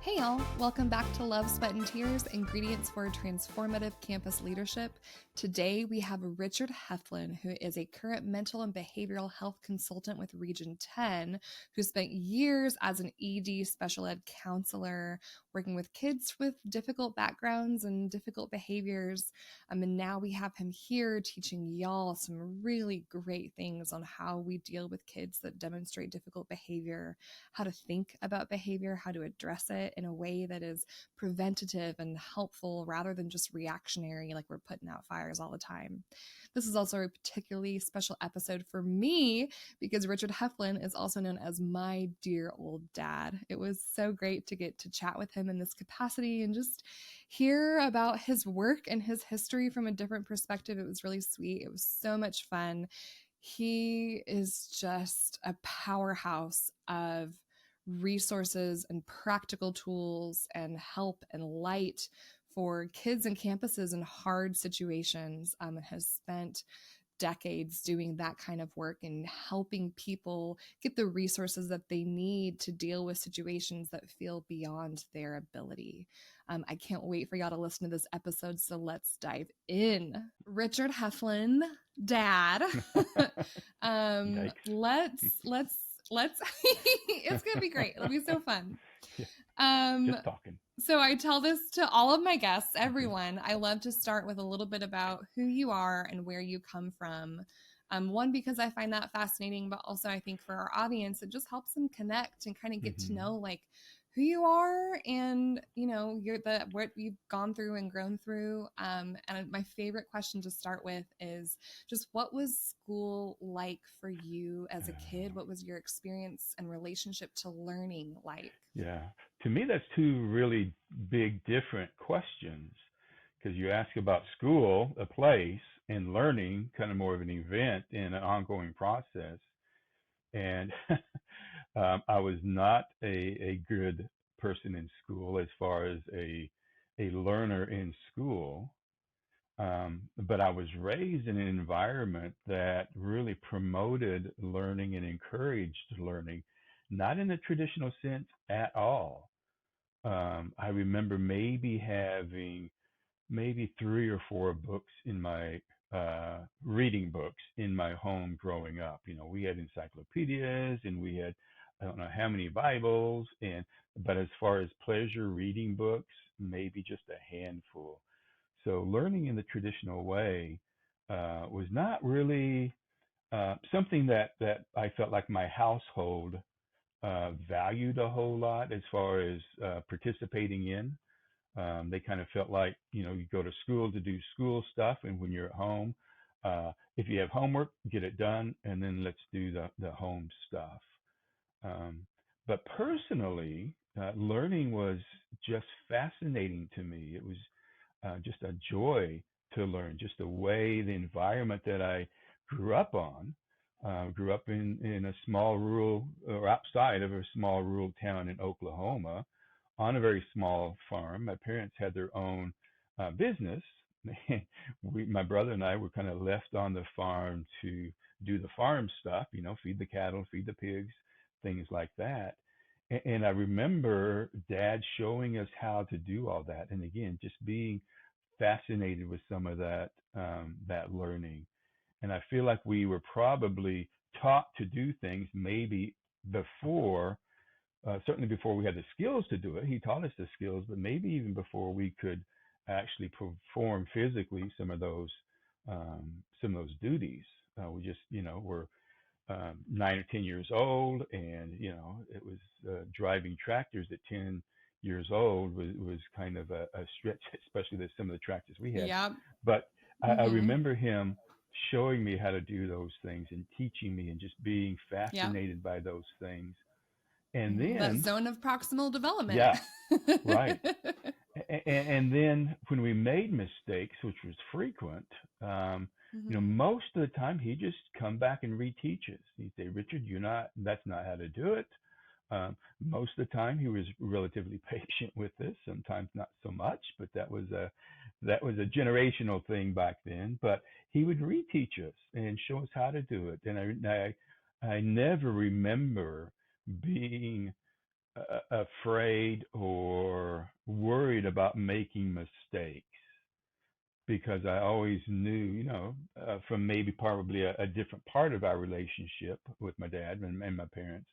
Hey y'all, welcome back to Love, Sweat, and Tears, Ingredients for Transformative Campus Leadership. Today we have Richard Heflin, who is a current mental and behavioral health consultant with Region 10, who spent years as an ED special ed counselor, working with kids with difficult backgrounds and difficult behaviors. And now we have him here teaching y'all some really great things on how we deal with kids that demonstrate difficult behavior, how to think about behavior, how to address it in a way that is preventative and helpful rather than just reactionary, like we're putting out fires all the time. This is also a particularly special episode for me because Richard Heflin is also known as my dear old dad. It was so great to get to chat with him in this capacity and just hear about his work and his history from a different perspective. It was really sweet. It was so much fun. He is just a powerhouse of resources and practical tools and help and light for kids and campuses in hard situations, and has spent decades doing that kind of work and helping people get the resources that they need to deal with situations that feel beyond their ability. I can't wait for y'all to listen to this episode, so let's dive in. Richard Heflin, Dad. Let's it's gonna be great. It'll be so fun. Just talking. So I tell this to all of my guests, everyone. I love to start with a little bit about who you are and where you come from. One, because I find that fascinating, but also I think for our audience, it just helps them connect and kind of get to know like who you are and, you know, what you've gone through and grown through. And my favorite question to start with is just what was school like for you as a kid? What was your experience and relationship to learning like? Yeah. To me, that's two really big, different questions because you ask about school, a place, and learning, kind of more of an event and an ongoing process. And I was not a good person in school as far as a learner in school. But I was raised in an environment that really promoted learning and encouraged learning, not in the traditional sense at all. I remember maybe having maybe 3 or 4 books in my reading books in my home growing up. You know, we had encyclopedias and we had I don't know how many Bibles, but as far as pleasure reading books, maybe just a handful. So learning in the traditional way was not really something that I felt like my household valued a whole lot as far as participating in. They kind of felt like, you know, you go to school to do school stuff, and when you're at home, if you have homework, get it done, and then let's do the home stuff. Um, but personally, learning was just fascinating to me. It was just a joy to learn, just the way the environment that I grew up on. Grew up in a small rural or outside of a small rural town in Oklahoma on a very small farm. My parents had their own business. My brother and I were kind of left on the farm to do the farm stuff, you know, feed the cattle, feed the pigs, things like that. And I remember Dad showing us how to do all that. And again, just being fascinated with some of that learning. And I feel like we were probably taught to do things maybe before, certainly before we had the skills to do it. He taught us the skills, but maybe even before we could actually perform physically some of those duties. We just, you know, were 9 or 10 years old, and you know, it was driving tractors at 10 years old was kind of a stretch, especially with some of the tractors we had. Yep. But I remember him showing me how to do those things and teaching me and just being fascinated by those things. And then that zone of proximal development. Yeah, right. And then when we made mistakes, which was frequent, you know, most of the time he'd just come back and reteach us. He'd say, Richard, that's not how to do it. Most of the time he was relatively patient with us, sometimes not so much, but that was a generational thing back then. But he would reteach us and show us how to do it. And I never remember being afraid or worried about making mistakes because I always knew, from maybe probably a different part of our relationship with my dad and my parents,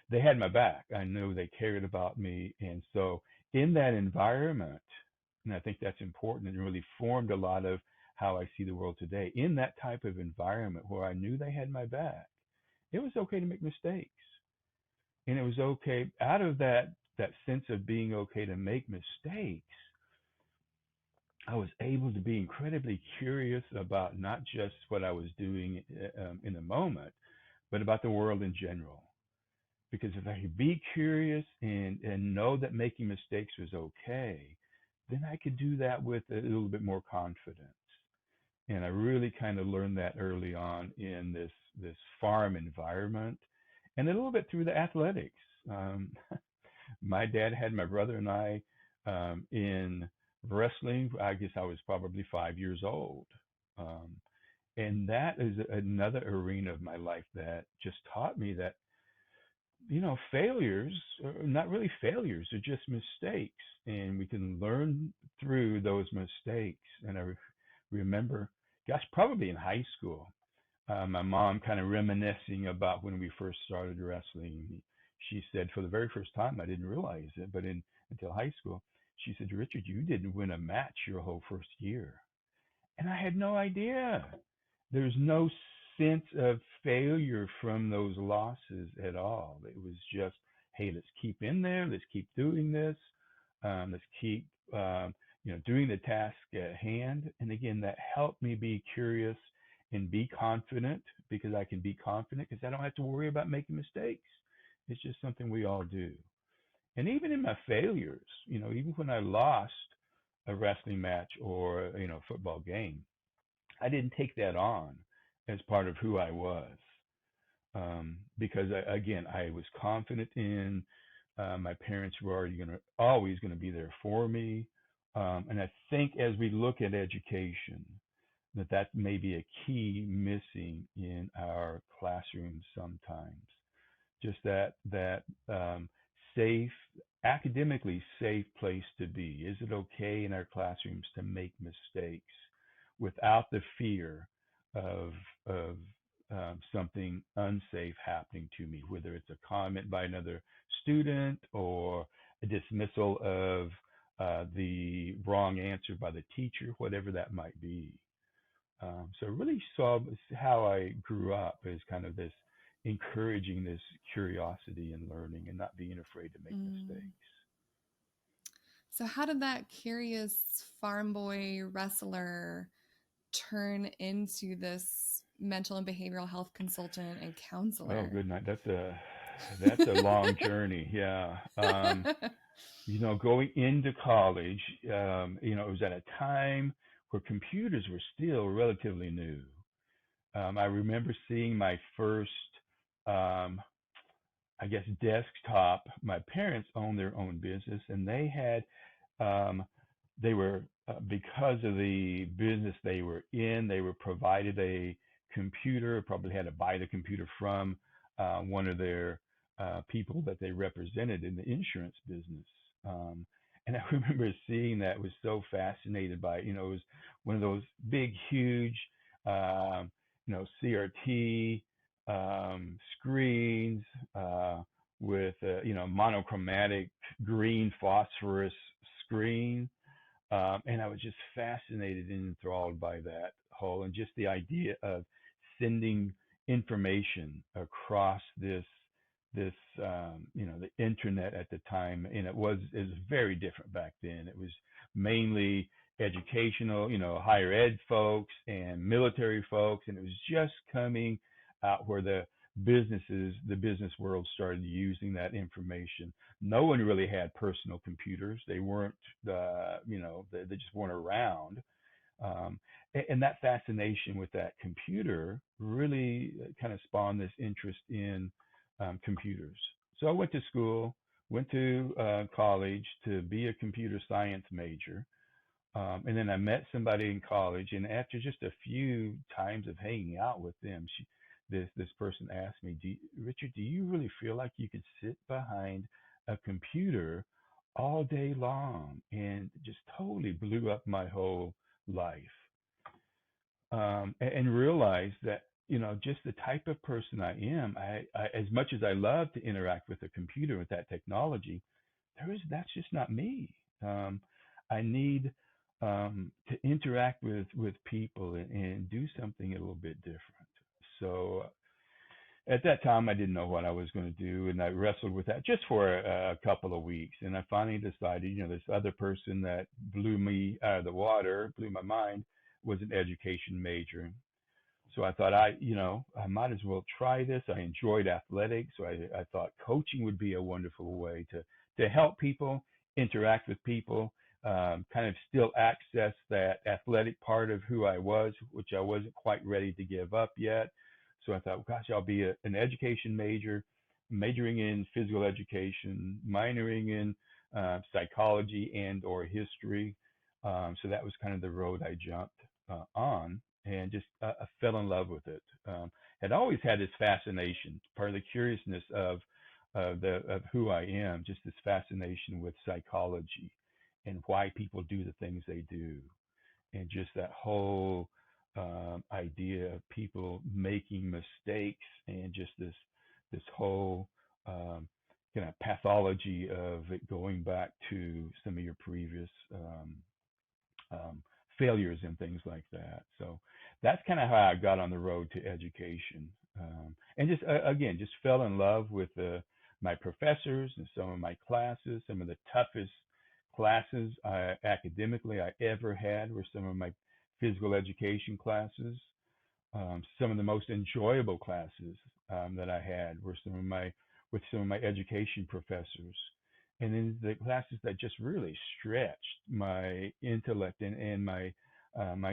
they had my back. I knew they cared about me. And so in that environment, and I think that's important and really formed a lot of how I see the world today, in that type of environment where I knew they had my back, it was okay to make mistakes. And it was okay out of that sense of being okay to make mistakes. I was able to be incredibly curious about not just what I was doing in the moment, but about the world in general. Because if I could be curious and know that making mistakes was okay, then I could do that with a little bit more confidence. And I really kind of learned that early on in this farm environment, and a little bit through the athletics. Um, my dad had my brother and I in wrestling. I guess I was probably 5 years old. Um, and that is another arena of my life that just taught me that, failures are not really failures, they're just mistakes. And we can learn through those mistakes. And I remember, gosh, probably in high school, my mom kind of reminiscing about when we first started wrestling. She said, for the very first time, I didn't realize it, but until high school, she said, Richard, you didn't win a match your whole first year. And I had no idea. There's no sense of failure from those losses at all. It was just, hey, let's keep in there, let's keep doing this, let's keep doing the task at hand. And again, that helped me be curious and be confident, because I can be confident because I don't have to worry about making mistakes. It's just something we all do. And even in my failures, even when I lost a wrestling match or football game, I didn't take that on as part of who I was, because again, I was confident in my parents were always going to be there for me, and I think as we look at education, that may be a key missing in our classrooms sometimes. Just that safe, academically safe place to be. Is it okay in our classrooms to make mistakes without the fear of of something unsafe happening to me, whether it's a comment by another student or a dismissal of the wrong answer by the teacher, whatever that might be. So really saw how I grew up as kind of this encouraging this curiosity and learning and not being afraid to make Mm. mistakes. So, how did that curious farm boy wrestler turn into this mental and behavioral health consultant and Oh, counselor? good night. That's a long journey. Yeah. Going into college, it was at a time where computers were still relatively new. I remember seeing my first, um, I guess, desktop. My parents owned their own business, and um, they were, because of the business they were in, they were provided a computer. Probably had to buy the computer from one of their people that they represented in the insurance business. And I remember seeing that, was so fascinated by, it was one of those big, huge, um, CRT screens with, monochromatic green phosphorus screen. And I was just fascinated and enthralled by that whole, and just the idea of sending information across the internet at the time. And it was very different back then. It was mainly educational, higher ed folks and military folks, and it was just coming out where the business world started using that information. No one really had personal computers. They weren't, they just weren't around. And that fascination with that computer really kind of spawned this interest in computers. So I went to school, went to college to be a computer science major. And then I met somebody in college, and after just a few times of hanging out with them, this person asked me, Richard, do you really feel like you could sit behind a computer all day long? And just totally blew up my whole life. And realized that, just the type of person I am, as much as I love to interact with a computer, with that technology, that's just not me. I need to interact with people and do something a little bit different. So at that time, I didn't know what I was going to do, and I wrestled with that just for a couple of weeks. And I finally decided, this other person that blew me out of the water, blew my mind, was an education major. So I thought I might as well try this. I enjoyed athletics, so I thought coaching would be a wonderful way to help people, interact with people, kind of still access that athletic part of who I was, which I wasn't quite ready to give up yet. So I thought, gosh, I'll be an education major, majoring in physical education, minoring in psychology and or history. So that was kind of the road I jumped on, and just I fell in love with it. Had always had this fascination, part of the curiousness of who I am, just this fascination with psychology and why people do the things they do, and just that whole idea of people making mistakes, and just this whole kind of pathology of it going back to some of your previous um, failures and things like that. So that's kind of how I got on the road to education, and just again, just fell in love with my professors and some of my classes. Some of the toughest classes academically I ever had were some of my physical education classes. Some of the most enjoyable classes that I had were with some of my education professors, and then the classes that just really stretched my intellect and my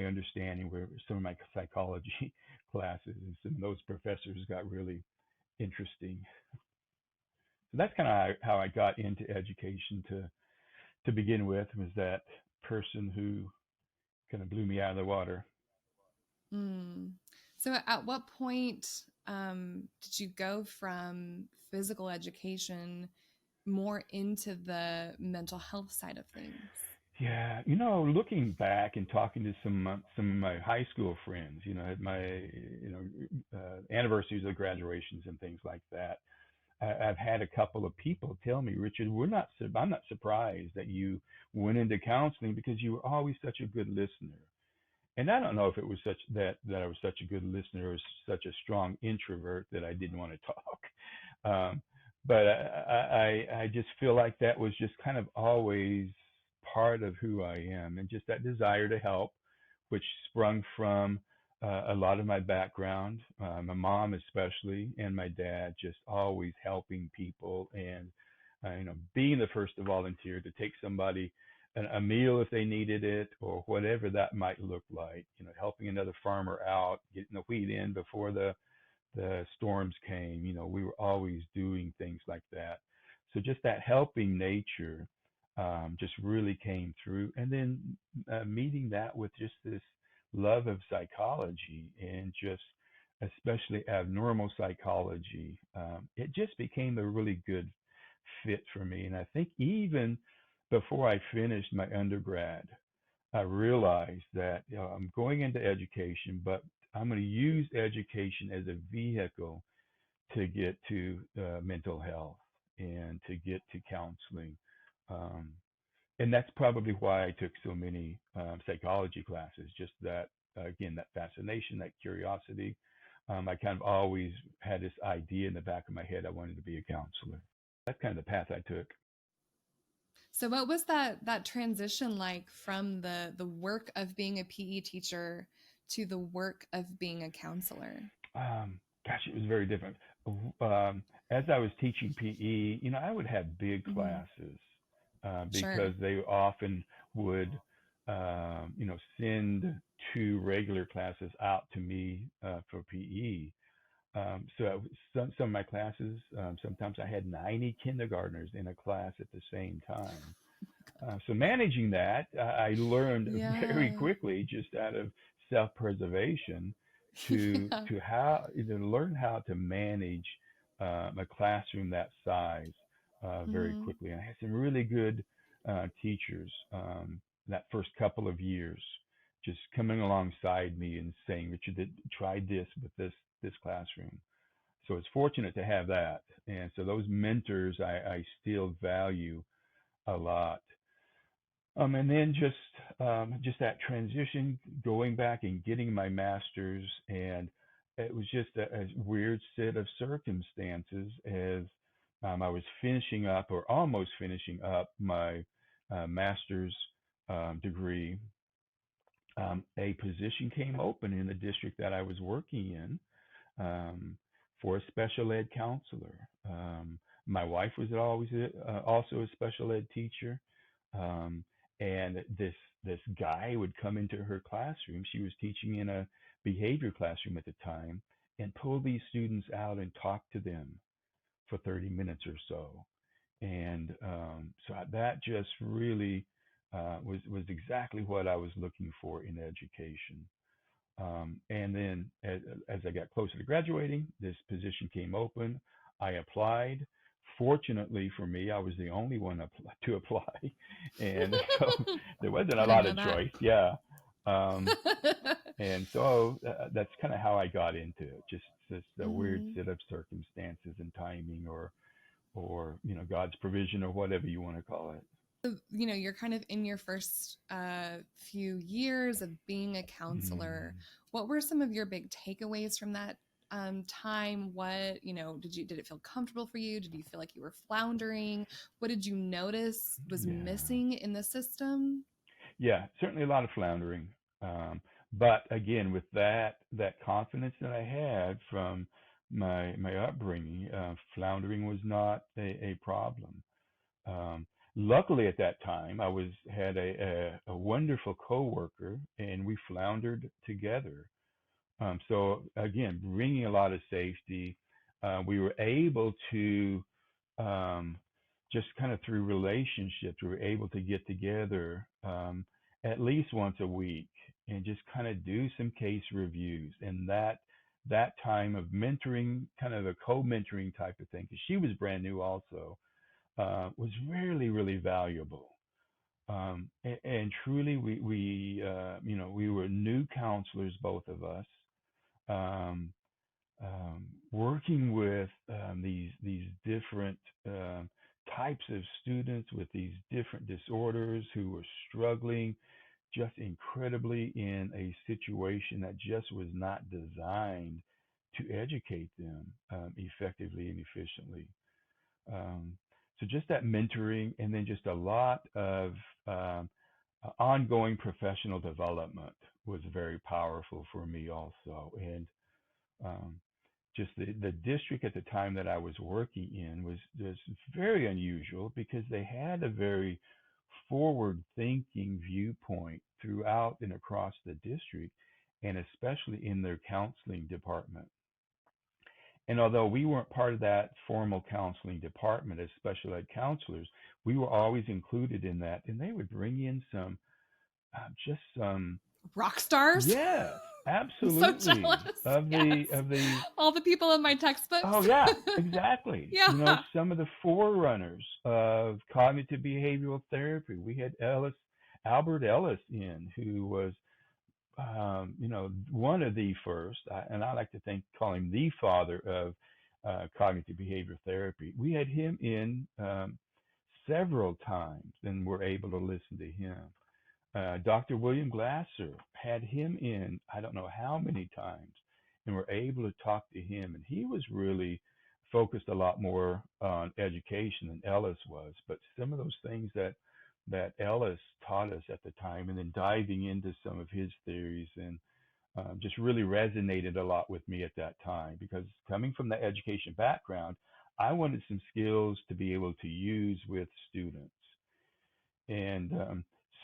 understanding were some of my psychology classes, and some of those professors got really interesting. So that's kind of how I got into education to begin with, was that person who kind of blew me out of the water. Mm. So, at what point did you go from physical education more into the mental health side of things? Yeah, looking back and talking to some of my high school friends, at my anniversaries of graduations and things like that, I've had a couple of people tell me, Richard, I'm not surprised that you went into counseling because you were always such a good listener. And I don't know if it was that I was such a good listener, or such a strong introvert that I didn't want to talk. Um, but I just feel like that was just kind of always part of who I am, and just that desire to help, which sprung from a lot of my background, my mom especially, and my dad, just always helping people, and being the first to volunteer to take somebody a meal if they needed it, or whatever that might look like. Helping another farmer out, getting the wheat in before the storms came. We were always doing things like that. So just that helping nature just really came through. And then meeting that with just this love of psychology, and just especially abnormal psychology, it just became a really good fit for me. And I think even before I finished my undergrad, I realized that I'm going into education, but I'm going to use education as a vehicle to get to mental health and to get to counseling. Um, and that's probably why I took so many psychology classes. Just that, again, that fascination, that curiosity. I kind of always had this idea in the back of my head, I wanted to be a counselor. That's kind of the path I took. So, what was that transition like from the work of being a PE teacher to the work of being a counselor? Gosh, it was very different. As I was teaching PE, I would have big Hmm. classes because Sure. they often would, send two regular classes out to me for PE. So some of my classes, sometimes I had 90 kindergartners in a class at the same time. So managing that, I learned very Yeah. quickly, just out of self-preservation, Yeah. to learn how to manage a classroom that size very Hmm. quickly. And I had some really good teachers that first couple of years, just coming alongside me and saying, Richard, try this with this classroom. So it's fortunate to have that, and so those mentors I still value a lot. And then just that transition, going back and getting my master's, and it was just a weird set of circumstances as I was finishing up or almost finishing up my master's degree. A position came open in the district that I was working in for a special ed counselor. My wife was always also a special ed teacher, um, and this guy would come into her classroom. She was teaching in a behavior classroom at the time, and pull these students out and talk to them for 30 minutes or so. And so that just really was exactly what I was looking for in education. And then as I got closer to graduating, this position came open. I applied. Fortunately for me, I was the only one to apply. And so there wasn't a I didn't lot know of that. choice. Yeah. Um, and so that's kind of how I got into it. Just a weird Hmm. set of circumstances and timing, or God's provision, or whatever you want to call it. So, you're kind of in your first few years of being a counselor. Mm, What were some of your big takeaways from that time? What, did it feel comfortable for you? Did you feel like you were floundering? What did you notice was yeah. missing in the system? Yeah, certainly a lot of floundering. But again, with that confidence that I had from my upbringing, floundering was not a problem. Um, Luckily, at that time, I was had a wonderful coworker, and we floundered together. So again, bringing a lot of safety, we were able to um, just kind of through relationships, we were able to get together at least once a week and just kind of do some case reviews. And that time of mentoring, kind of a co-mentoring type of thing, because she was brand new also, was really really valuable. And truly, we were new counselors, both of us, um, working with these different types of students with these different disorders who were struggling just incredibly in a situation that just was not designed to educate them effectively and efficiently. Um, so just that mentoring, and then just a lot of um, ongoing professional development was very powerful for me also. And um, just the district at the time that I was working in was very unusual because they had a very forward thinking viewpoint throughout and across the district, and especially in their counseling department. And although we weren't part of that formal counseling department as special ed counselors, we were always included in that, and they would bring in just some. Rock stars? Yes, I'm so absolutely. jealous. Of Yes. the All the people in my Oh textbooks. yeah, exactly. Yeah. Some of the forerunners of cognitive behavioral therapy. We had Albert Ellis in, who was one of the first, and I like to call him the father of cognitive behavioral therapy. We had him in several times, and were able to listen to him. Dr. William Glasser had him in, I don't know how many times, and were able to talk to him. And he was really focused a lot more on education than Ellis was. But some of those things that Ellis taught us at the time, and then diving into some of his theories, and just really resonated a lot with me at that time, because coming from the education background, I wanted some skills to be able to use with students. And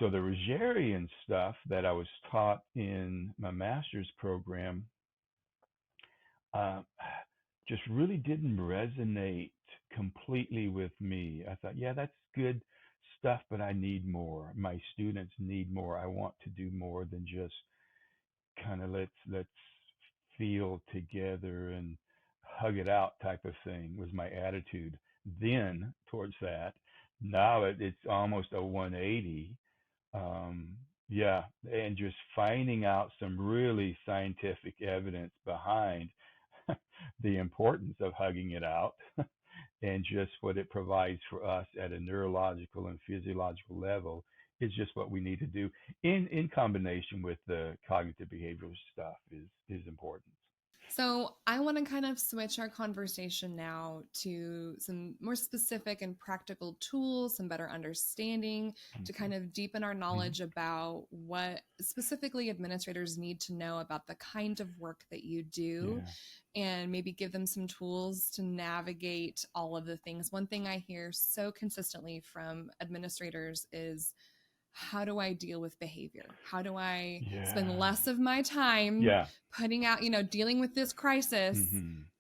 so the Rogerian stuff that I was taught in my master's program uh, just really didn't resonate completely with me. I thought, yeah, that's good stuff, but I need more. My students need more. I want to do more than just kind of let's feel together and hug it out type of thing was my attitude then towards that. Now it's almost a 180. um, yeah, and just finding out some really scientific evidence behind the importance of hugging it out and just what it provides for us at a neurological and physiological level is just what we need to do in combination with the cognitive behavioral stuff is important. So, I want to kind of switch our conversation now to some more specific and practical tools, some better understanding to Mm-hmm. kind of deepen our Mm-hmm. knowledge about what specifically administrators need to know about the kind of work that you do, Yeah. and maybe give them some tools to navigate all of the things. One thing I hear so consistently from administrators is, how do I deal with behavior? How do I spend Yeah. less of my time Yeah. putting out, dealing with this crisis,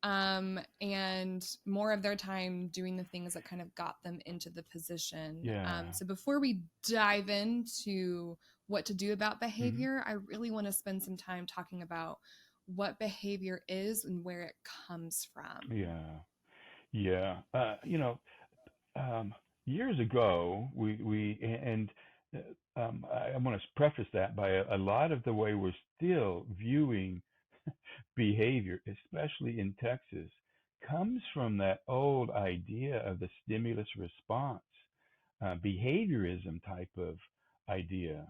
Mm-hmm. and more of their time doing the things that kind of got them into the position? Yeah. So before we dive into what to do about Mm-hmm. behavior, I really want to spend some time talking about what behavior is and where it comes from. Yeah. Yeah. Um, years ago, we and I want to preface that by a lot of the way we're still viewing behavior, especially in Texas, comes from that old idea of the stimulus response, behaviorism type of idea.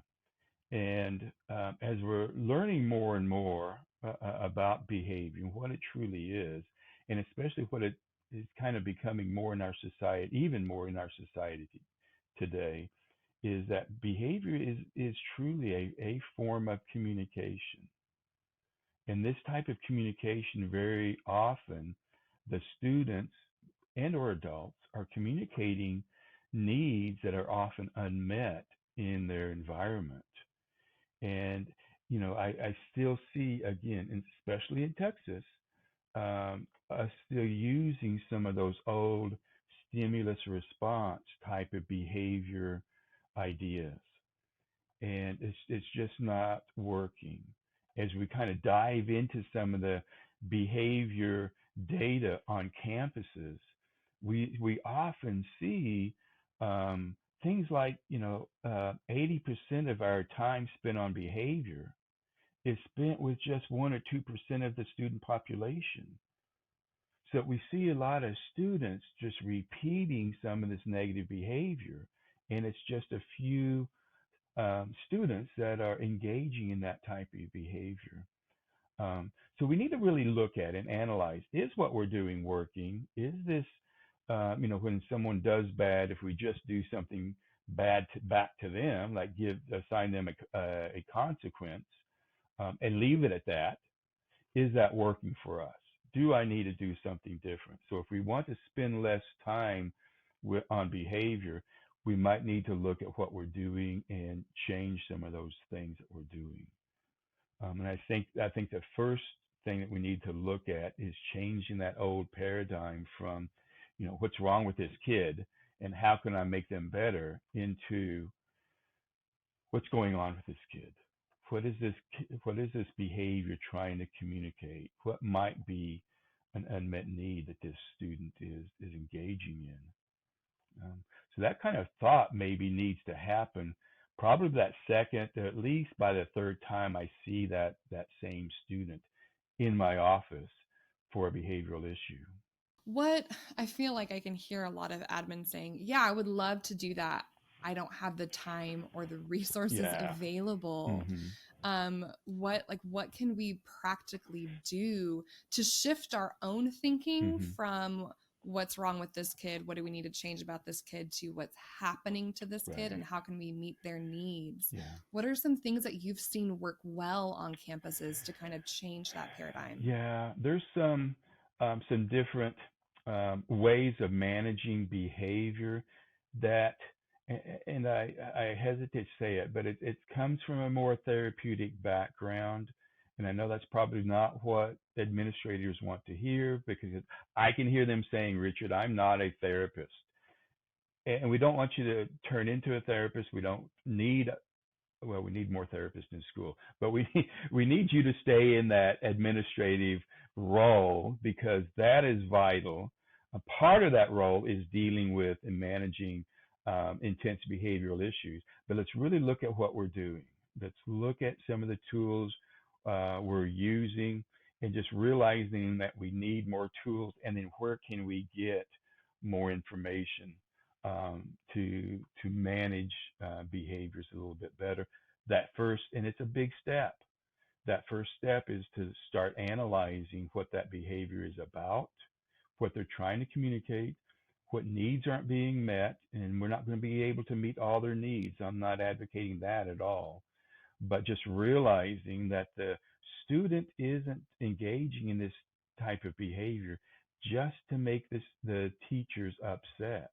And as we're learning more and more about behavior and what it truly is, and especially what it is kind of becoming more in our society, even more in our society today, is that behavior is truly a form of communication. And this type of communication, very often, the students and or adults are communicating needs that are often unmet in their environment. And I still see again, and especially in Texas, us still using some of those old stimulus response type of behavior ideas, and it's just not working. As we kind of dive into some of the behavior data on campuses, we often see things like 80% of our time spent on behavior is spent with just 1 or 2% of the student population. So we see a lot of students just repeating some of this negative behavior, and it's just a few students that are engaging in that type of behavior. So we need to really look at and analyze: is what we're doing working? Is this, when someone does bad, if we just do something bad back to them, like assign them a consequence, and leave it at that, is that working for us? Do I need to do something different? So if we want to spend less time on behavior, we might need to look at what we're doing and change some of those things that we're doing. And I think the first thing that we need to look at is changing that old paradigm from, what's wrong with this kid and how can I make them better, into what's going on with this kid. What is this behavior trying to communicate? What might be an unmet need that this student is engaging in? So that kind of thought maybe needs to happen probably that second, at least by the third time I see that same student in my office for a behavioral issue. What I feel like I can hear a lot of admins saying, yeah, I would love to do that. I don't have the time or the resources Yeah. available. Mm-hmm. What can we practically do to shift our own thinking Mm-hmm. from what's wrong with this kid, what do we need to change about this kid, to what's happening to this kid and Right. how can we meet their needs? Yeah. What are some things that you've seen work well on campuses to kind of change that paradigm? Yeah, there's some different ways of managing behavior that, and I hesitate to say it, but it comes from a more therapeutic background, and I know that's probably not what administrators want to hear, because I can hear them saying, "Richard, I'm not a therapist," and we don't want you to turn into a therapist. We don't need well, we need more therapists in school, but we need you to stay in that administrative role because that is vital. A part of that role is dealing with and managing intense behavioral issues. But let's really look at what we're doing. Let's look at some of the tools we're using and just realizing that we need more tools and then where can we get more information to manage behaviors a little bit better. That first, and it's a big step. That first step is to start analyzing what that behavior is about, what they're trying to communicate, what needs aren't being met, and we're not going to be able to meet all their needs. I'm not advocating that at all, but just realizing that the student isn't engaging in this type of behavior just to make the teachers upset.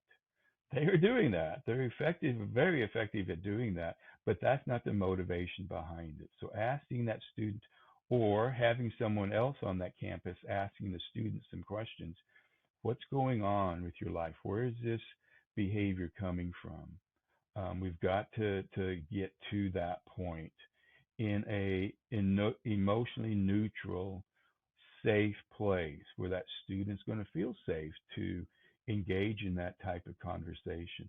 They are doing that. They're effective, very effective at doing that, but that's not the motivation behind it. So asking that student or having someone else on that campus asking the student some questions. What's going on with your life? Where is this behavior coming from? We've got to get to that point in emotionally neutral, safe place where that student's going to feel safe to engage in that type of conversation.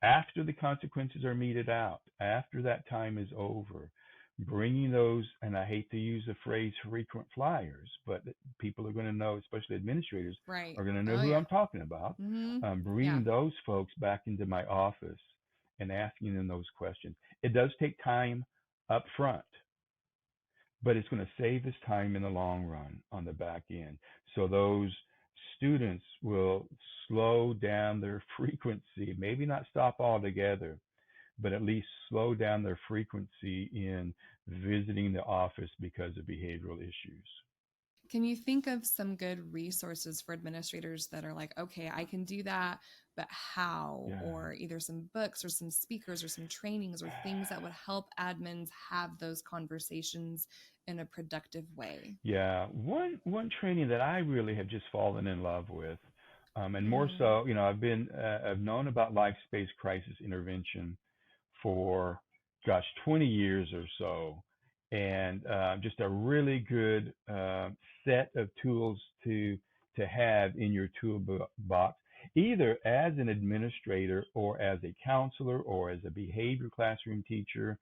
After the consequences are meted out, after that time is over, bringing those, and I hate to use the phrase frequent flyers, but people are going to know, especially administrators, Right. are going to know Oh, who yeah. I'm talking about. Mm-hmm. Yeah. Bringing those folks back into my office and asking them those questions. It does take time up front, but it's going to save us time in the long run on the back end. So those students will slow down their frequency, maybe not stop altogether, but at least slow down their frequency in visiting the office because of behavioral issues. Can you think of some good resources for administrators that are like, okay, I can do that, but how? Yeah. Or either some books or some speakers or some trainings or things that would help admins have those conversations in a productive way? Yeah, one training that I really have just fallen in love with, and more Mm, so, I've known about life space crisis intervention for, gosh, 20 years or so, and just a really good set of tools to have in your toolbox, either as an administrator or as a counselor or as a behavior classroom teacher.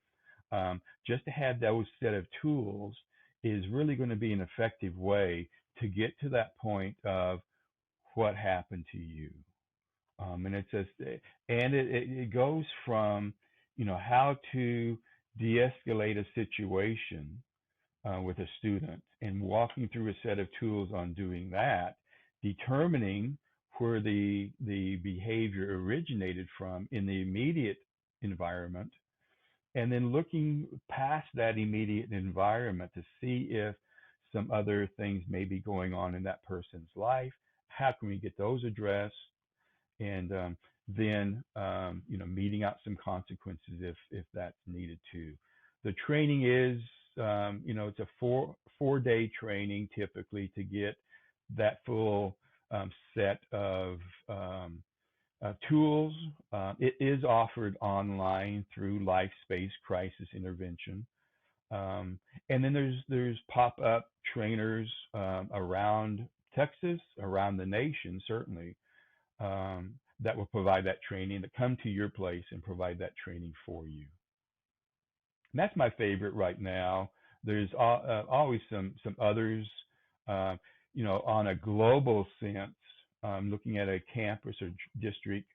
Just to have those set of tools is really going to be an effective way to get to that point of what happened to you. And it's just, and it goes from, how to de-escalate a situation with a student and walking through a set of tools on doing that, determining where the behavior originated from in the immediate environment, and then looking past that immediate environment to see if some other things may be going on in that person's life. How can we get those addressed? And then meeting out some consequences if that's needed to. The training is it's a four-day training typically to get that full set of tools. It is offered online through Life Space Crisis Intervention. And then there's pop-up trainers around Texas, around the nation, certainly, that will provide that training, that come to your place and provide that training for you. And that's my favorite right now. There's always some others, uh, on a global sense, looking at a campus or district,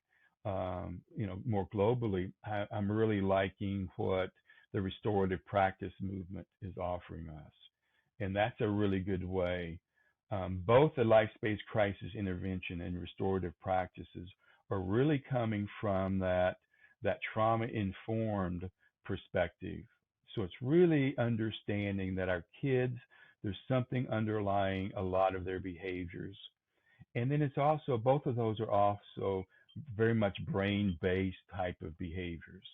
more globally. I'm really liking what the restorative practice movement is offering us, and that's a really good way. Both the life space crisis intervention and restorative practices are really coming from that trauma informed perspective. So it's really understanding that our kids, there's something underlying a lot of their behaviors. And then it's also, both of those are also very much brain based type of behaviors.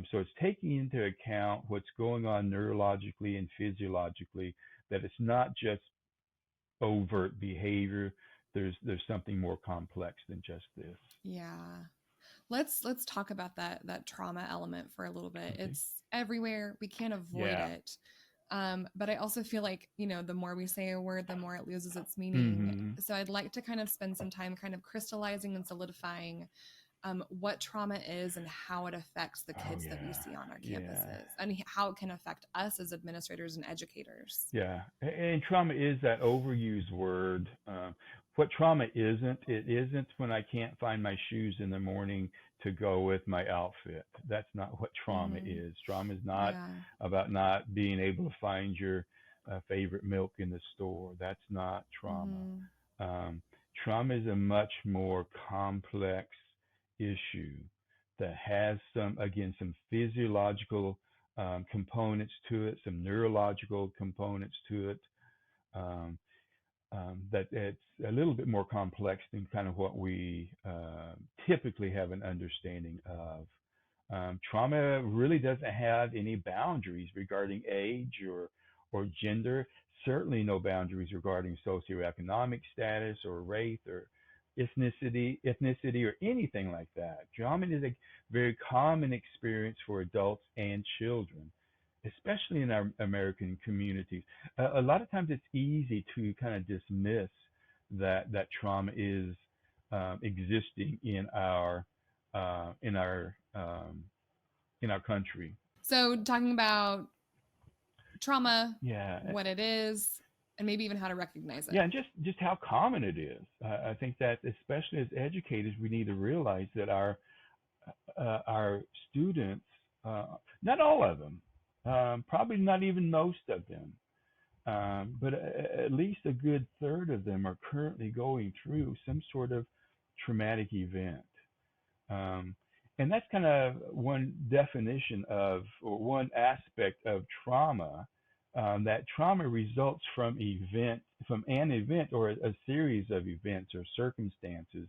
So it's taking into account what's going on neurologically and physiologically, that it's not just overt behavior. There's something more complex than just this. yeah. Let's talk about that trauma element for a little bit. Okay. It's everywhere. We can't avoid Yeah. it. But I also feel like, the more we say a word, the more it loses its meaning. Hmm. So I'd like to kind of spend some time kind of crystallizing and solidifying what trauma is and how it affects the Oh kids that we yeah. see on our Yeah. campuses, and how it can affect us as administrators and educators. Yeah, and trauma is that overused word. What trauma isn't, it isn't when I can't find my shoes in the morning to go with my outfit. That's not what trauma Mm-hmm. is. Trauma is not Yeah. about not being able to find your favorite milk in the store. That's not trauma. Mm-hmm. Um, Trauma is a much more complex issue that has again, some physiological components to it, some neurological components to it. Um, that it's a little bit more complex than kind of what we typically have an understanding of. Trauma really doesn't have any boundaries regarding age or gender. Certainly no boundaries regarding socioeconomic status or race or ethnicity or anything like that. Trauma is a very common experience for adults and children, especially in our American communities. A lot of times it's easy to kind of dismiss that trauma is existing in our country. So talking about trauma, Yeah, what it is, and maybe even how to recognize it. yeah, and just how common it is. I think that especially as educators, we need to realize that our students, uh, not all of them, probably not even most of them, but at least a good third of them are currently going through some sort of traumatic event. Um, and that's kind of one definition of, or one aspect of trauma. That trauma results from an event or a series of events or circumstances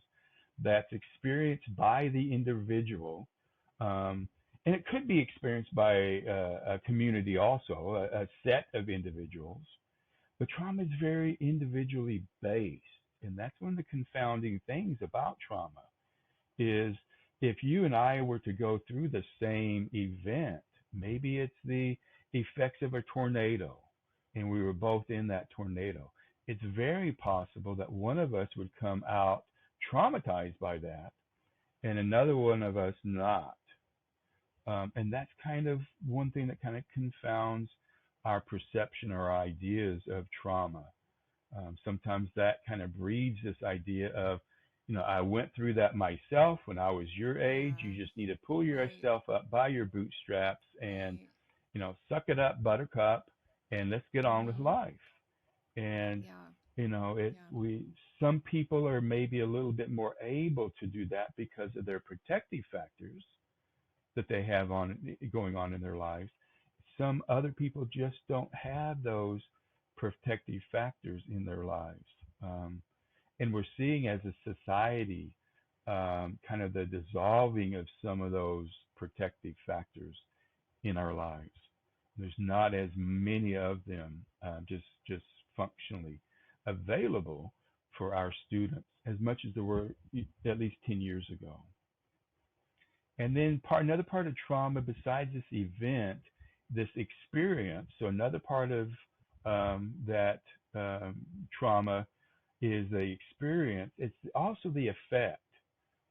that's experienced by the individual. Um, and it could be experienced by a community also, a set of individuals. But trauma is very individually based. And that's one of the confounding things about trauma is if you and I were to go through the same event, maybe it's the effects of a tornado and we were both in that tornado. It's very possible that one of us would come out traumatized by that and another one of us not. And that's kind of one thing that kind of confounds our perception or our ideas of trauma. Sometimes that kind of breeds this idea of, I went through that myself when I was your age. Yeah. You just need to pull Right. yourself up by your bootstraps and, Right. suck it up, buttercup, and let's get on with Mm-hmm. life. And, Yeah. Yeah. some people are maybe a little bit more able to do that because of their protective factors that they have going on in their lives. Some other people just don't have those protective factors in their lives. And we're seeing as a society kind of the dissolving of some of those protective factors in our lives. There's not as many of them just functionally available for our students as much as there were at least 10 years ago. And then another part of trauma besides this event, this experience. So another part of that trauma is the experience. It's also the effect.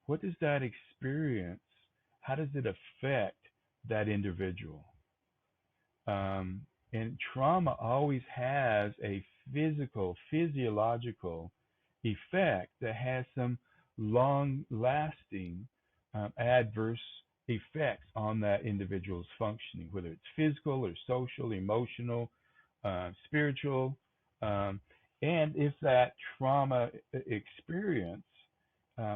What does that experience? How does it affect that individual? Um, and trauma always has a physiological effect that has some long lasting adverse effects on that individual's functioning, whether it's physical or social, emotional, spiritual. Um, and if that trauma experience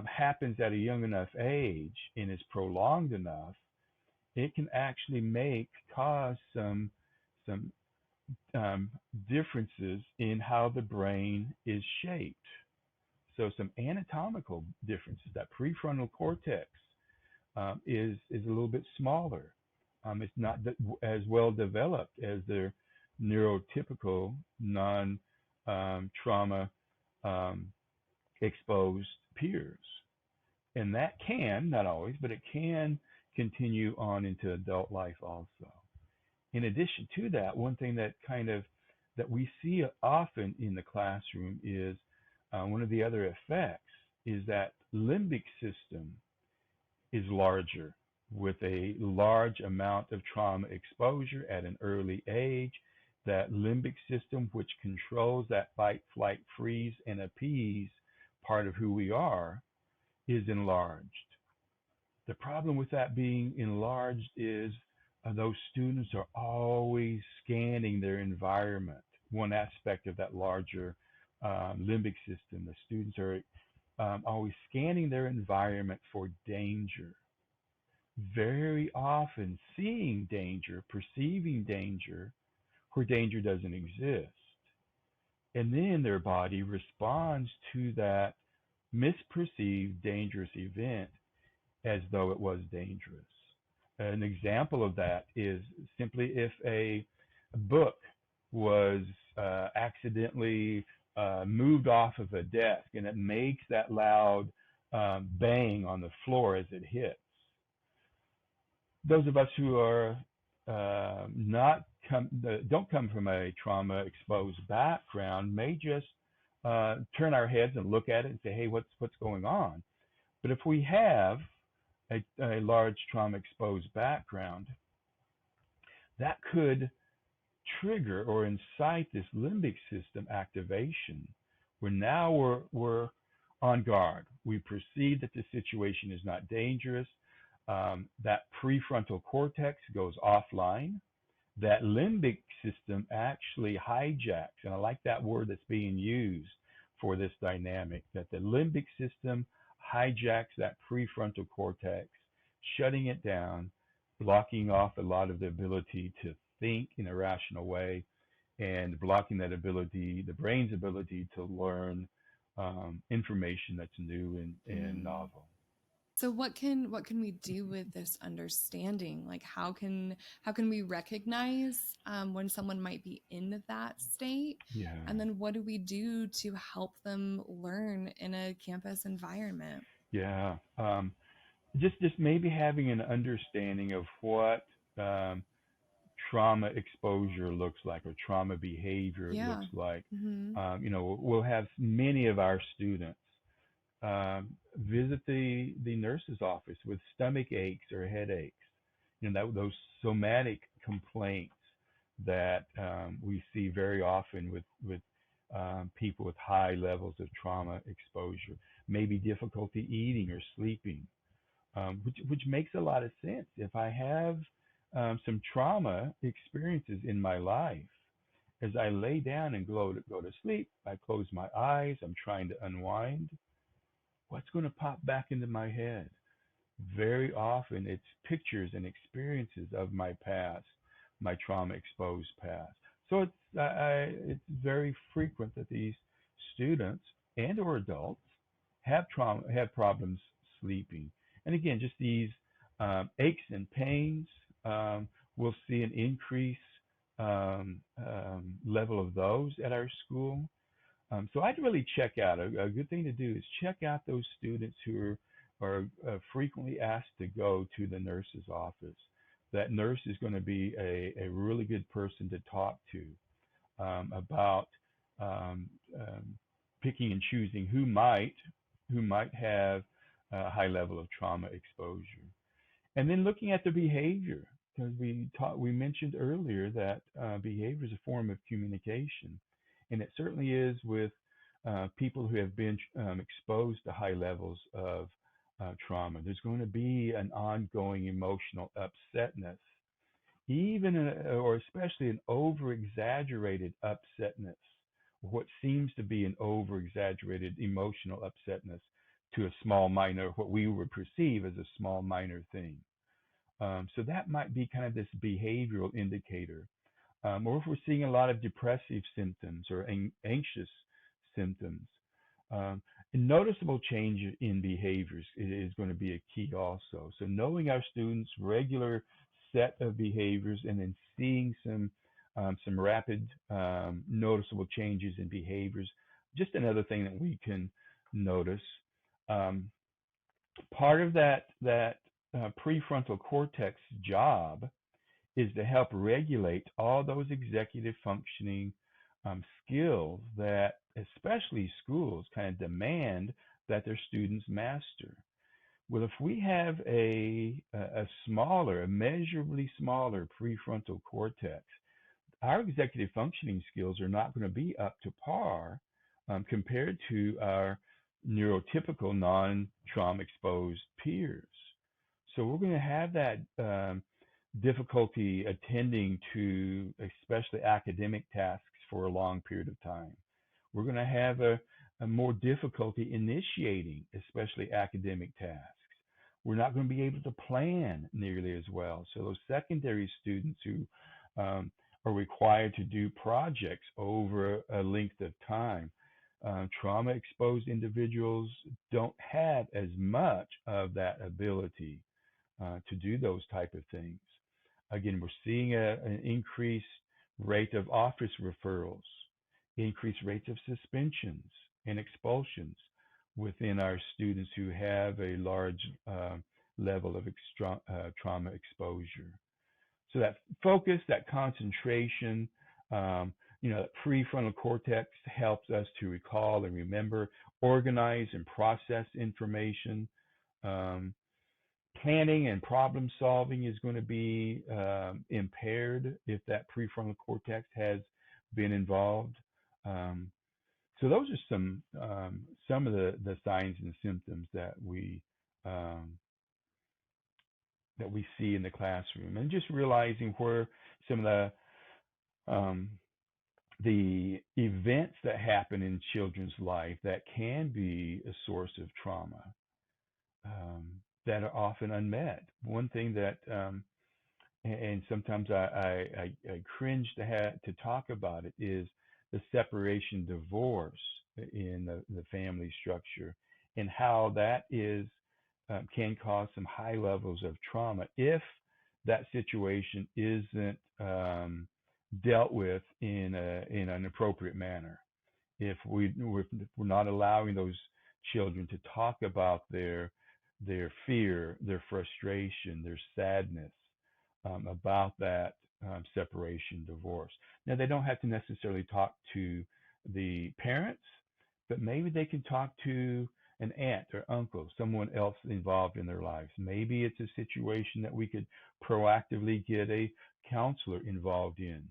happens at a young enough age and is prolonged enough, it can actually cause some differences in how the brain is shaped. So some anatomical differences. That prefrontal cortex is a little bit smaller. It's not as well developed as their neurotypical non trauma exposed peers. And that can, not always, but it can continue on into adult life also. In addition to that, one thing that that we see often in the classroom is one of the other effects is that limbic system is larger with a large amount of trauma exposure at an early age. That limbic system, which controls that fight, flight, freeze, and appease part of who we are, is enlarged. The problem with that being enlarged is those students are always scanning their environment. One aspect of that larger limbic system, the students are always scanning their environment for danger. Very often seeing danger, perceiving danger where danger doesn't exist. And then their body responds to that misperceived dangerous event as though it was dangerous. An example of that is simply if a book was accidentally moved off of a desk and it makes that loud bang on the floor as it hits. Those of us who are not don't come from a trauma exposed background may just turn our heads and look at it and say, "Hey, what's going on?" But if we have a large trauma exposed background, that could trigger or incite this limbic system activation where now we're on guard. We perceive that the situation is not dangerous. That prefrontal cortex goes offline. That limbic system actually hijacks, and I like that word that's being used for this dynamic, that the limbic system hijacks that prefrontal cortex, shutting it down, blocking off a lot of the ability to think in a rational way, and blocking that ability, the brain's ability to learn information that's new and novel. So what can we do with this understanding? Like how can we recognize when someone might be in that state? Yeah. And then what do we do to help them learn in a campus environment? Yeah. Just maybe having an understanding of what trauma exposure looks like or trauma behavior Yeah. looks like. Mm-hmm. We'll have many of our students visit the nurse's office with stomach aches or headaches. Those somatic complaints that we see very often with people with high levels of trauma exposure. Maybe difficulty eating or sleeping, which makes a lot of sense. If I have some trauma experiences in my life, as I lay down and go to sleep, I close my eyes, I'm trying to unwind. What's going to pop back into my head? Very often it's pictures and experiences of my past, my trauma exposed past. So it's very frequent that these students and or adults have problems sleeping. And again, just these aches and pains, we'll see an increase level of those at our school. So I'd really check out. A good thing to do is check out those students who are frequently asked to go to the nurse's office. That nurse is going to be a really good person to talk to about picking and choosing who might have a high level of trauma exposure. And then looking at the behavior, because we mentioned earlier that behavior is a form of communication, and it certainly is with people who have been exposed to high levels of trauma. There's going to be an ongoing emotional upsetness, even or especially an over-exaggerated upsetness, what seems to be an over-exaggerated emotional upsetness to a small minor, what we would perceive as a small minor thing. So that might be kind of this behavioral indicator. Or if we're seeing a lot of depressive symptoms or anxious symptoms, a noticeable change in behaviors is going to be a key also. So knowing our students' regular set of behaviors and then seeing some rapid noticeable changes in behaviors, just another thing that we can notice. Part of that prefrontal cortex job is to help regulate all those executive functioning skills that especially schools kind of demand that their students master. Well, if we have a smaller, immeasurably smaller prefrontal cortex, our executive functioning skills are not going to be up to par compared to our neurotypical non-trauma exposed peers. So we're going to have that difficulty attending to especially academic tasks for a long period of time. We're going to have a more difficulty initiating, especially academic tasks. We're not going to be able to plan nearly as well. So those secondary students who are required to do projects over a length of time, trauma exposed individuals don't have as much of that ability to do those type of things. Again, we're seeing an increased rate of office referrals, increased rates of suspensions and expulsions within our students who have a large level of trauma exposure. So that focus, that concentration, that prefrontal cortex helps us to recall and remember, organize and process information. Um, Planning and problem solving is going to be impaired if that prefrontal cortex has been involved. Um, so those are some of the signs and symptoms um, that we see in the classroom, and just realizing where some of um, the events that happen in children's life that can be a source of trauma um, that are often unmet. One thing that and sometimes I cringe to talk about it is the separation divorce in the family structure, and how that is can cause some high levels of trauma if that situation isn't dealt with in an appropriate manner. If we're not allowing those children to talk about their fear, their frustration, their sadness about that separation, divorce. Now, they don't have to necessarily talk to the parents, but maybe they can talk to an aunt or uncle, someone else involved in their lives. Maybe it's a situation that we could proactively get a counselor involved in.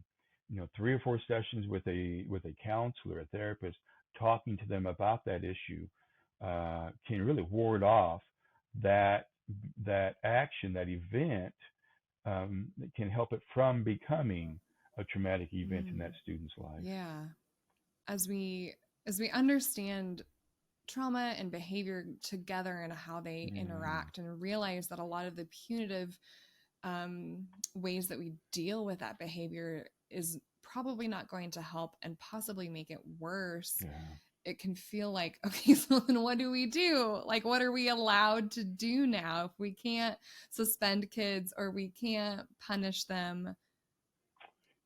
3 or 4 sessions with a counselor, a therapist, talking to them about that issue can really ward off that action, that event, that can help it from becoming a traumatic event in Mm, that student's life. yeah. As we understand trauma and behavior together and how they Mm, interact, and realize that a lot of the punitive ways that we deal with that behavior is probably not going to help and possibly make it worse. yeah, It can feel like, okay, so then what do we do? Like, what are we allowed to do now if we can't suspend kids, or we can't punish them,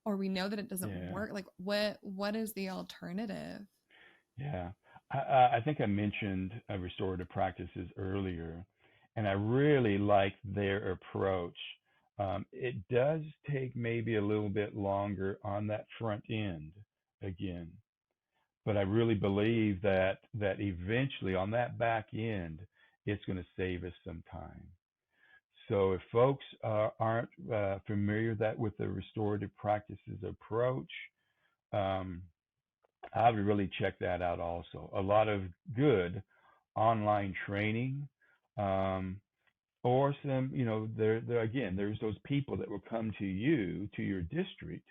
or we know that it doesn't yeah, work? Like, what is the alternative? yeah. I think I mentioned restorative practices earlier, and I really like their approach. It does take maybe a little bit longer on that front end again, but I really believe that eventually on that back end, it's going to save us some time. So if folks aren't familiar with the restorative practices approach, um, I would really check that out also. A lot of good online training, um, or some, there again, there's those people that will come to you, to your district,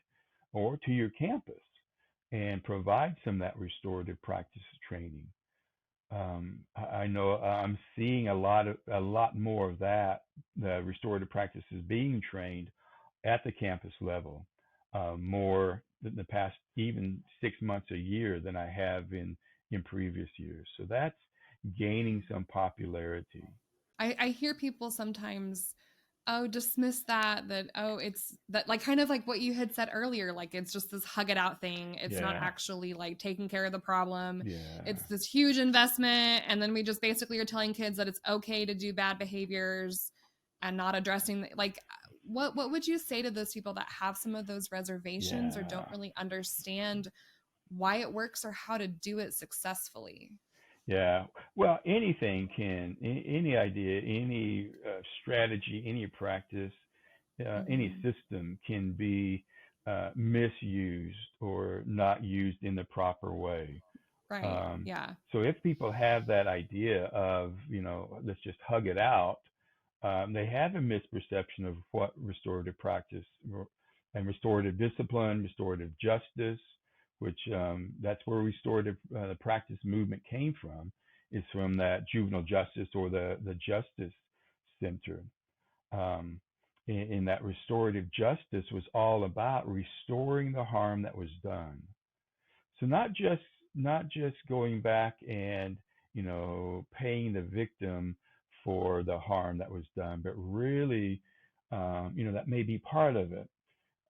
or to your campus and provide some of that restorative practice training. I know I'm seeing a lot more of that, the restorative practices being trained at the campus level, more than the past even 6 months, a year than I have in previous years. So that's gaining some popularity. I hear people sometimes dismiss that it's that, like, kind of like what you had said earlier, like it's just this hug it out thing. It's not Yeah, actually like taking care of the problem. yeah, It's this huge investment, and then we just basically are telling kids that it's okay to do bad behaviors and not addressing like what would you say to those people that have some of those reservations or don't yeah. really understand why it works or how to do it successfully? Yeah. Well, anything can, any idea, any strategy, any practice, any Hmm. system can be misused or not used in the proper way. Right. Um, Yeah. so if people have that idea of, let's just hug it out, they have a misperception of what restorative practice and restorative discipline, restorative justice, which that's where restorative practice movement came from, is from that juvenile justice or the justice center. Um, in that restorative justice was all about restoring the harm that was done. So not just going back and paying the victim for the harm that was done, but really that may be part of it.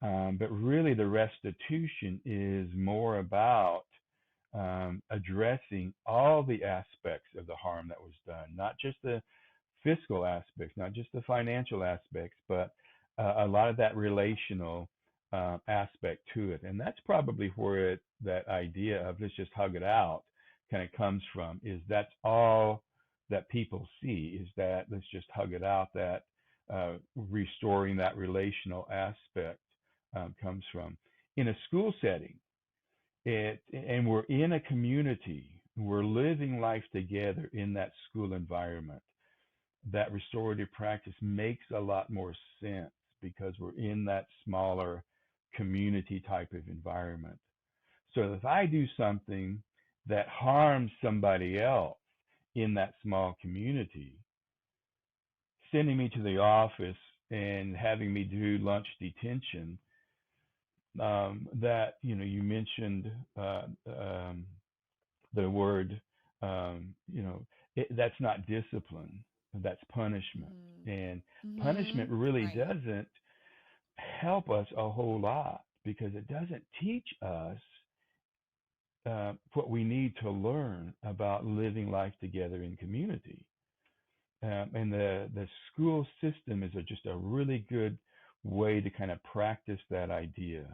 But really, the restitution is more about addressing all the aspects of the harm that was done, not just the fiscal aspects, not just the financial aspects, but a lot of that relational aspect to it. And that's probably where that idea of let's just hug it out kind of comes from, is that's all that people see, is that let's just hug it out, that restoring that relational aspect comes from. In a school setting, and we're in a community, we're living life together in that school environment, that restorative practice makes a lot more sense because we're in that smaller community type of environment. So if I do something that harms somebody else in that small community, sending me to the office and having me do lunch detention, that you mentioned the word, that's not discipline, that's punishment. Hmm. And Hmm. punishment really Right. doesn't help us a whole lot because it doesn't teach us what we need to learn about living life together in community. And the school system is just a really good way to kind of practice that idea.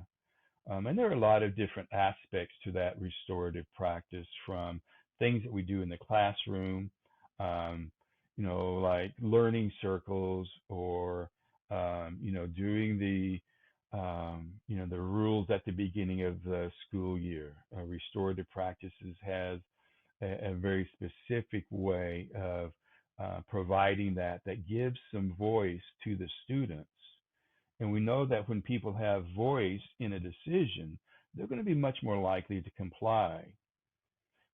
And there are a lot of different aspects to that restorative practice, from things that we do in the classroom, um, like learning circles, or doing the rules at the beginning of the school year. Restorative practices has a very specific way of providing that gives some voice to the students. And we know that when people have voice in a decision, they're going to be much more likely to comply,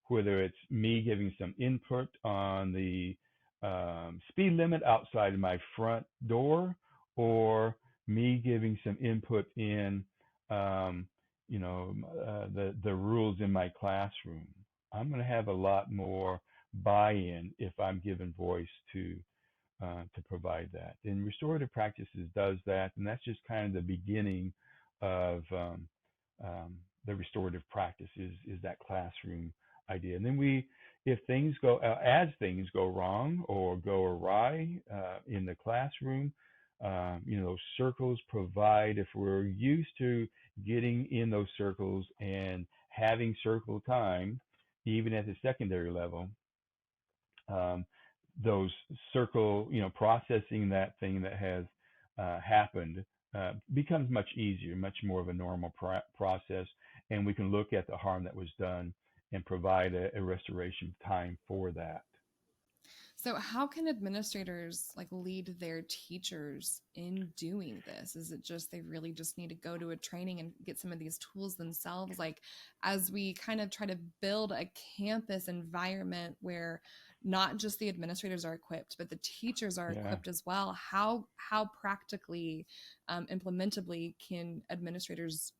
whether it's me giving some input on the speed limit outside of my front door, or me giving some input in um, the rules in my classroom. I'm going to have a lot more buy-in if I'm given voice to provide that. And restorative practices does that, and that's just kind of the beginning of um, the restorative practice, is that classroom idea. And then if things go as things go wrong or go awry in the classroom, those circles provide. If we're used to getting in those circles and having circle time, even at the secondary level, um, those circle, processing that thing that has happened becomes much easier, much more of a normal process, and we can look at the harm that was done and provide a restoration time for that. So how can administrators like lead their teachers in doing this? Is it just they really just need to go to a training and get some of these tools themselves? Like as we kind of try to build a campus environment where not just the administrators are equipped, but the teachers are Yeah. equipped as well. How practically, implementably can administrators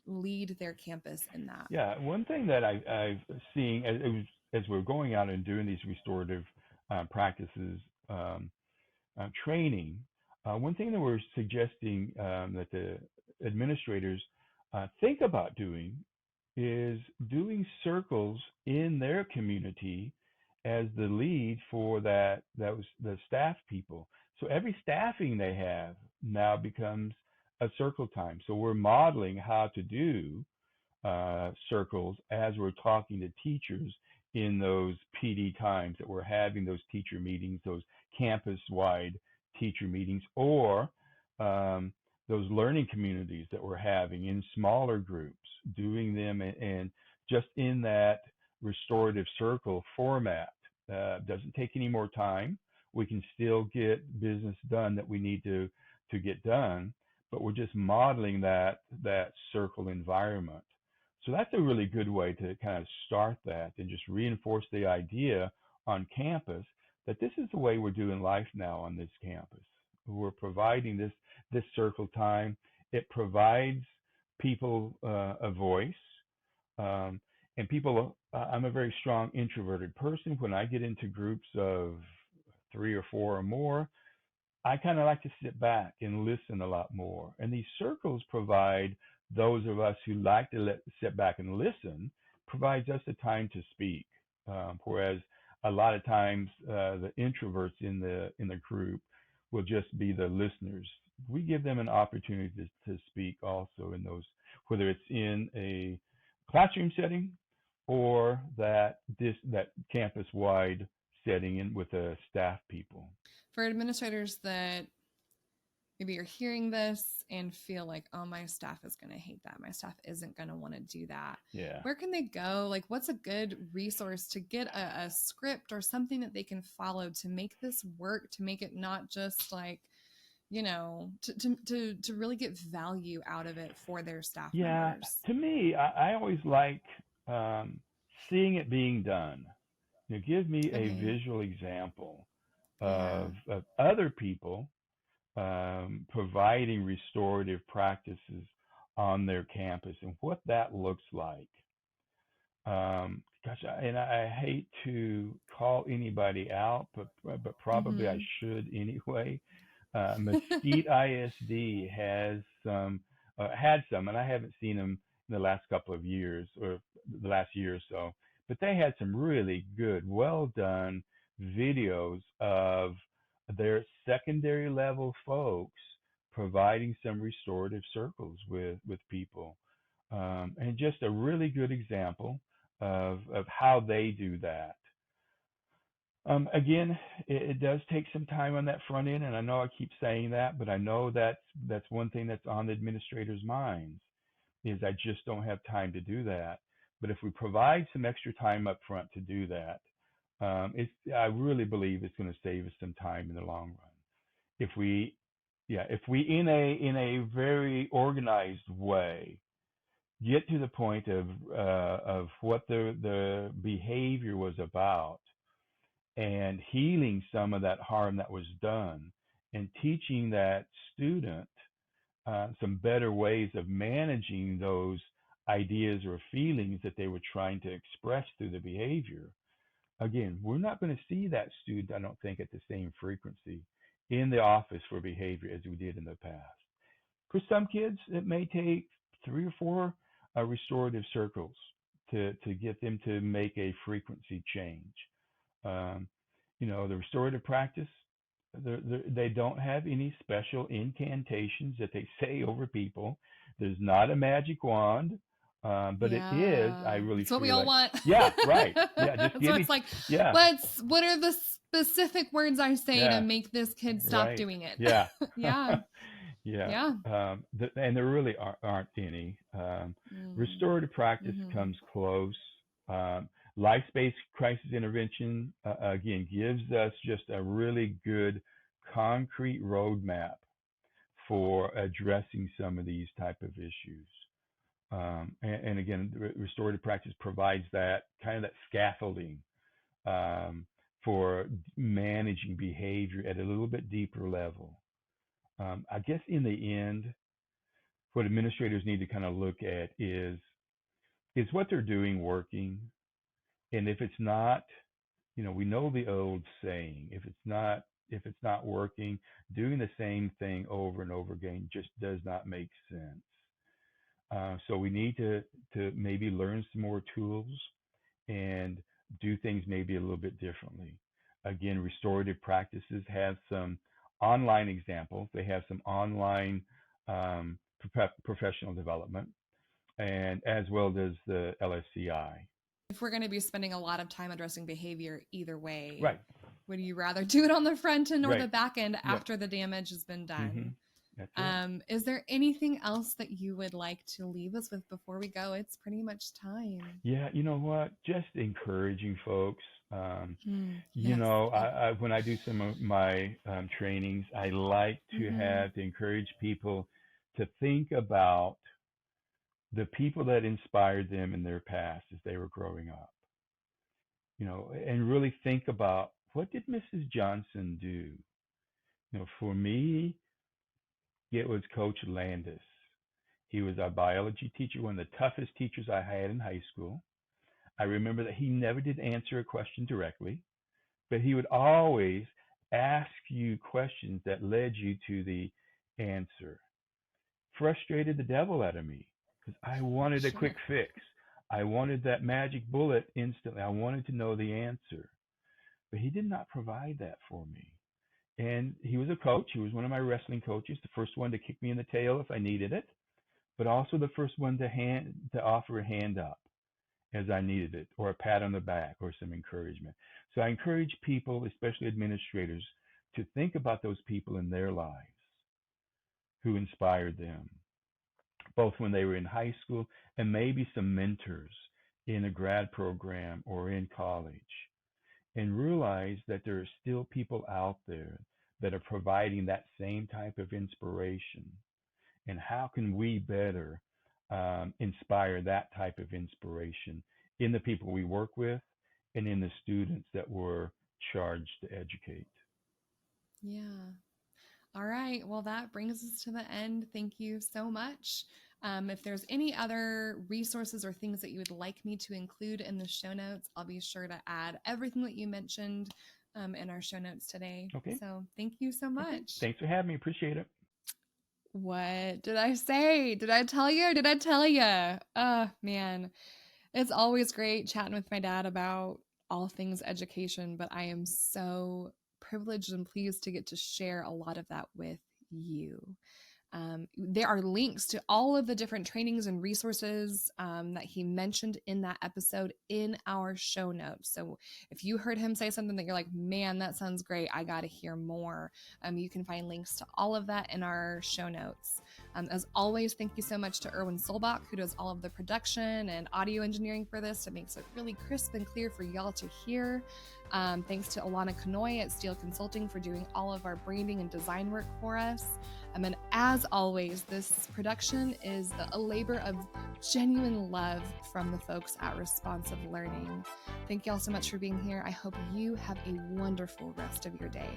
lead their campus in that? Yeah, one thing that I've seen as we're going out and doing these restorative practices, training. One thing that we're suggesting that the administrators think about doing is doing circles in their community as the lead for that was the staff people. So every staffing they have now becomes a circle time. So we're modeling how to do circles as we're talking to teachers in those PD times that we're having those teacher meetings, those campus-wide teacher meetings, or those learning communities that we're having in smaller groups, doing them and just in that restorative circle format. Doesn't take any more time. We can still get business done that we need to get done, but we're just modeling that circle environment. So that's a really good way to kind of start that and just reinforce the idea on campus that this is the way we're doing life now on this campus. We're providing this circle time. It provides people a voice. And people, I'm a very strong introverted person. When I get into groups of 3 or 4 or more, I kind of like to sit back and listen a lot more. And these circles provide those of us who like to sit back and listen, provides us the time to speak. Whereas a lot of times the introverts in the group will just be the listeners. We give them an opportunity to speak also in those, whether it's in a classroom setting or that campus-wide setting with the staff people. For administrators that maybe you're hearing this and feel like, oh, my staff is going to hate that. My staff isn't going to want to do that. Yeah. Where can they go? Like, what's a good resource to get a script or something that they can follow to make this work, to make it not just like, to really get value out of it for their staff members? To me, I always like seeing it being done. Give me a visual example of other people providing restorative practices on their campus and what that looks like. I hate to call anybody out, but probably I should anyway. Mesquite ISD has had some, and I haven't seen them in the last couple of years or the last year or so, but they had some really good, well done videos of their secondary level folks providing some restorative circles with people. And just a really good example of how they do that. Again, it does take some time on that front end, and I know I keep saying that, but I know that's one thing that's on the administrators' minds is I just don't have time to do that. But if we provide some extra time up front to do that, I really believe it's going to save us some time in the long run. If we in a very organized way get to the point of what the behavior was about and healing some of that harm that was done and teaching that student some better ways of managing those ideas or feelings that they were trying to express through the behavior. Again, we're not going to see that student, I don't think, at the same frequency in the office for behavior as we did in the past. For some kids, it may take 3 or 4 restorative circles to get them to make a frequency change. The restorative practice, they don't have any special incantations that they say over people. There's not a magic wand. But it is, I really it's what we all want. Yeah, right. Yeah, just give so me. It's like, yeah. What are the specific words I say to make this kid stop doing it? Yeah. Yeah. Yeah. And there really aren't any. Restorative practice comes close. Life-based crisis intervention, again, gives us just a really good concrete roadmap for addressing some of these type of issues. And again, restorative practice provides that kind of that scaffolding for managing behavior at a little bit deeper level. I guess in the end, what administrators need to kind of look at is what they're doing working? And if it's not, we know the old saying, if it's not If it's not working, doing the same thing over and over again just does not make sense. So we need to maybe learn some more tools and do things maybe a little bit differently. Again, restorative practices have some online examples. They have some online um, professional development, and as well as the LSCI. If we're going to be spending a lot of time addressing behavior either way, Right, would you rather do it on the front end or the right. back end Yep. after the damage has been Hmm. done? That's it. Is there anything else that you would like to leave us with before we go? It's pretty much time. Yeah, you know what? Just encouraging folks. Yes. Yes. When I do some of my trainings, I like Mm-hmm. to encourage people to think about the people that inspired them in their past as they were growing up. And really think about, what did Mrs. Johnson do? For me, it was Coach Landis. He was our biology teacher, one of the toughest teachers I had in high school. I remember that he never did answer a question directly, but he would always ask you questions that led you to the answer. Frustrated the devil out of me because I wanted a quick Sure. fix. I wanted that magic bullet instantly. I wanted to know the answer, but he did not provide that for me. And he was a coach. He was one of my wrestling coaches, the first one to kick me in the tail if I needed it, but also the first one to offer a hand up as I needed it, or a pat on the back, or some encouragement. So I encourage people, especially administrators, to think about those people in their lives who inspired them, both when they were in high school and maybe some mentors in a grad program or in college, and realize that there are still people out there that are providing that same type of inspiration. And how can we better inspire that type of inspiration in the people we work with and in the students that we're charged to educate? Yeah. All right. Well, that brings us to the end. Thank you so much. If there's any other resources or things that you would like me to include in the show notes, I'll be sure to add everything that you mentioned in our show notes today. Okay. So thank you so Okay. much. Thanks for having me. Appreciate it. What did I say? Did I tell you? Did I tell you? Oh, man. It's always great chatting with my dad about all things education, but I am so privileged and pleased to get to share a lot of that with you. There are links to all of the different trainings and resources that he mentioned in that episode in our show notes. So if you heard him say something that you're like, man, that sounds great, I got to hear more, you can find links to all of that in our show notes. As always, thank you so much to Erwin Solbach, who does all of the production and audio engineering for this. It makes it really crisp and clear for y'all to hear. Thanks to Alana Kanoy at Steel Consulting for doing all of our branding and design work for us. And as always, this production is a labor of genuine love from the folks at Responsive Learning. Thank you all so much for being here. I hope you have a wonderful rest of your day.